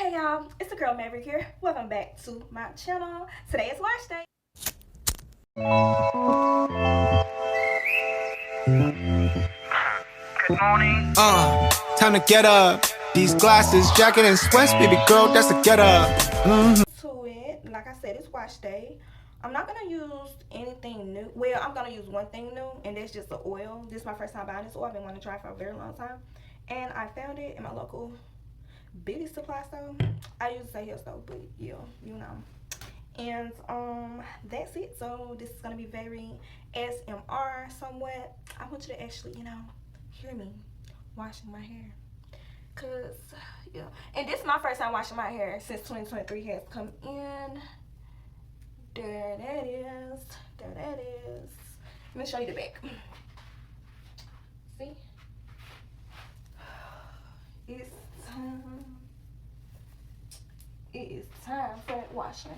Hey y'all, it's the girl Maverick here. Welcome back to my channel. Today is wash day. Good morning. Time to get up. These glasses, jacket, and sweats, baby girl, that's a get up. To it, like I said, it's wash day. I'm not gonna use anything new. Well, I'm gonna use one thing new, and that's just the oil. This is my first time buying this oil. I've been wanting to try it for a very long time, and I found it in my local beauty supply store. I used to say here store, but yeah, you know. And that's it. So this is gonna be very SMR somewhat. I want you to actually, hear me washing my hair. Cause yeah. And this is my first time washing my hair since 2023 has come in. There that is. There that is. Let me show you the back. See? It's time. It is time for washing.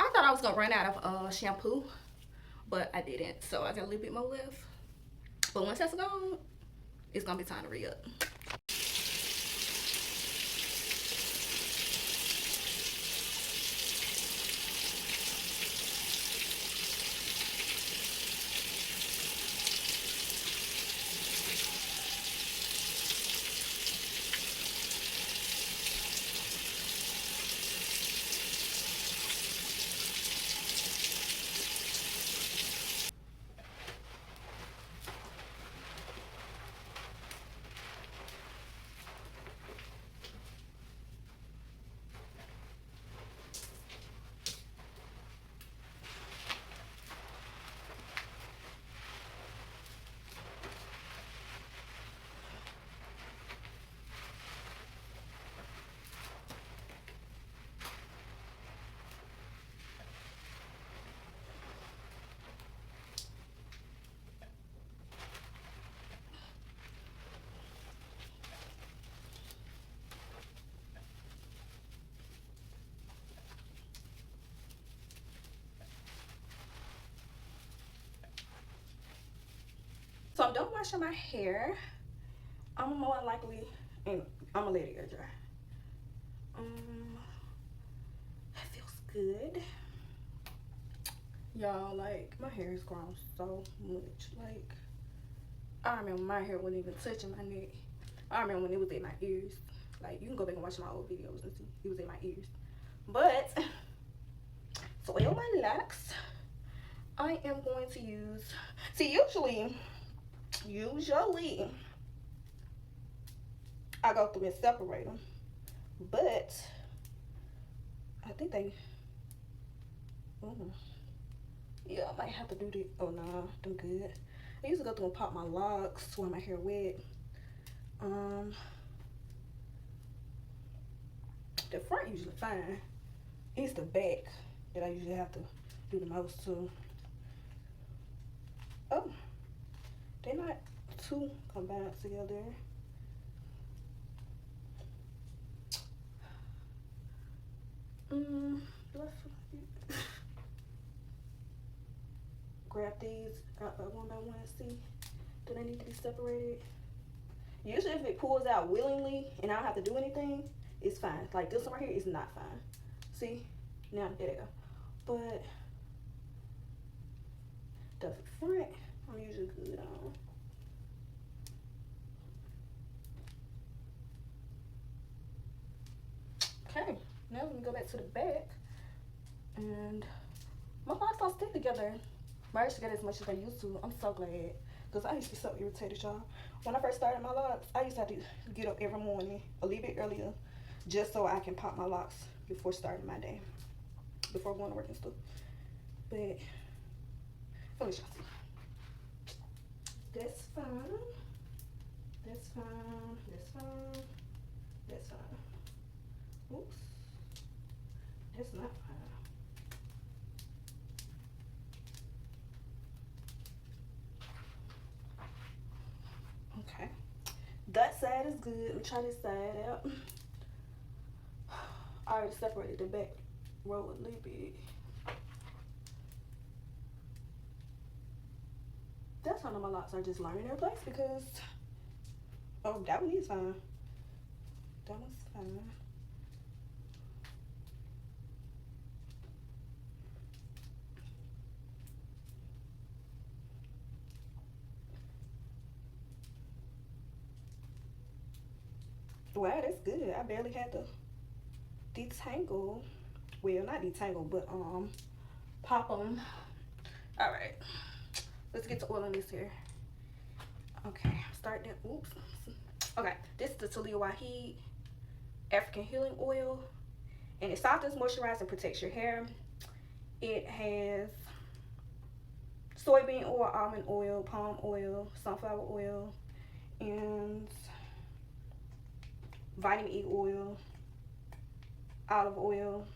I thought I was gonna run out of shampoo, but I didn't. So I got a little bit more left. But once that's gone, it's gonna be time to re-up. So I'm done washing my hair. I'm more likely, and I'm gonna let it air dry. That feels good. Y'all, like, my hair has grown so much. Like, I remember my hair wasn't even touching my neck. I remember when it was in my ears. Like, you can go back and watch my old videos and see it was in my ears. But to oil my locks, I am going to use, see, usually I go through and separate them, but I think they, yeah, I might have to do this. Oh no, I'm good. I used to go through and pop my locks when my hair wet. The front usually fine. It's the back that I usually have to do the most to. Oh, they're not too combined together. Do I feel like grab these one by one and see, do they need to be separated? Usually if it pulls out willingly and I don't have to do anything, it's fine. Like this one right here is not fine. See? Now, there they go. But the front, I'm usually good on. Okay, now let me go back to the back. And my locks don't stick together. I used to get as much as I used to. I'm so glad. Because I used to be so irritated, y'all. When I first started my locks, I used to have to get up every morning a little bit earlier just so I can pop my locks before starting my day. Before going to work and stuff. But, let me show you. That's fine. That's fine. That's fine. That's fine. Oops. That's not fine. Okay. That side is good. Let me try this side out. I already separated the back row a little bit. That's how my locks are just learning their place because, oh, that one is fine. That one's fine. Wow, that's good. I barely had to detangle. Well, not detangle, but pop them. All right, let's get to oiling this here. Okay, start that. Oops. Okay, this is the Talia Wahid African Healing Oil, and it softens, moisturizes, and protects your hair. It has soybean oil, almond oil, palm oil, sunflower oil, and vitamin E oil, olive oil.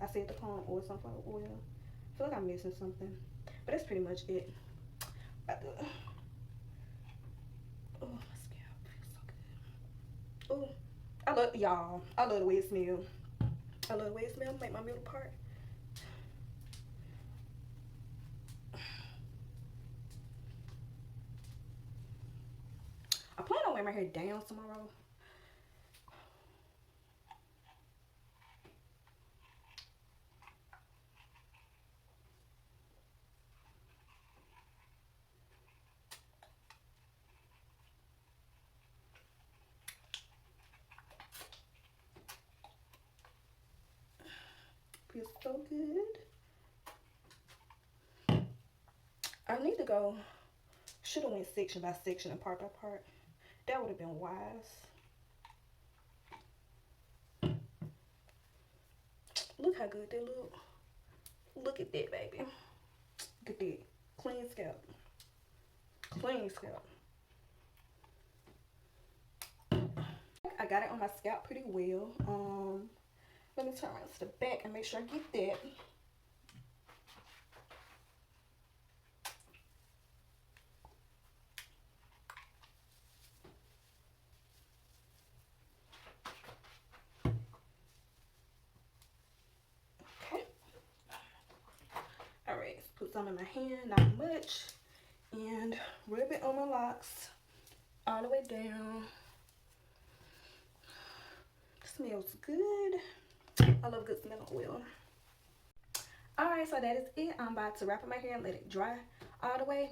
I said the palm oil, sunflower oil. I feel like I'm missing something, but that's pretty much it. Oh, my scalp feels so good. Oh, I love y'all. I love the way it smells. I love the way it smells. Make my middle part. I plan on wearing my hair down tomorrow. Feels so good. I need to go. Should have went section by section and part by part. That would have been wise. Look how good they look. Look at that, baby. Look at that. Clean scalp. Clean scalp. I got it on my scalp pretty well. Let me turn around to the back and make sure I get that. Okay. Alright, put some in my hand, not much. and rub it on my locks all the way down. Smells good. I love good smelling oil. Alright, so that is it. I'm about to wrap up my hair and let it dry all the way.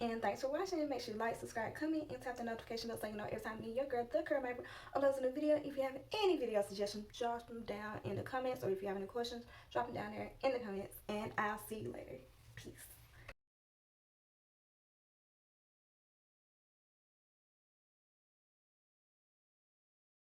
And thanks for watching. Make sure you like, subscribe, comment, and tap the notification bell so you know every time me, your girl, the Curl Maker, uploads a new video. If you have any video suggestions, drop them down in the comments. Or if you have any questions, drop them down there in the comments. And I'll see you later. Peace.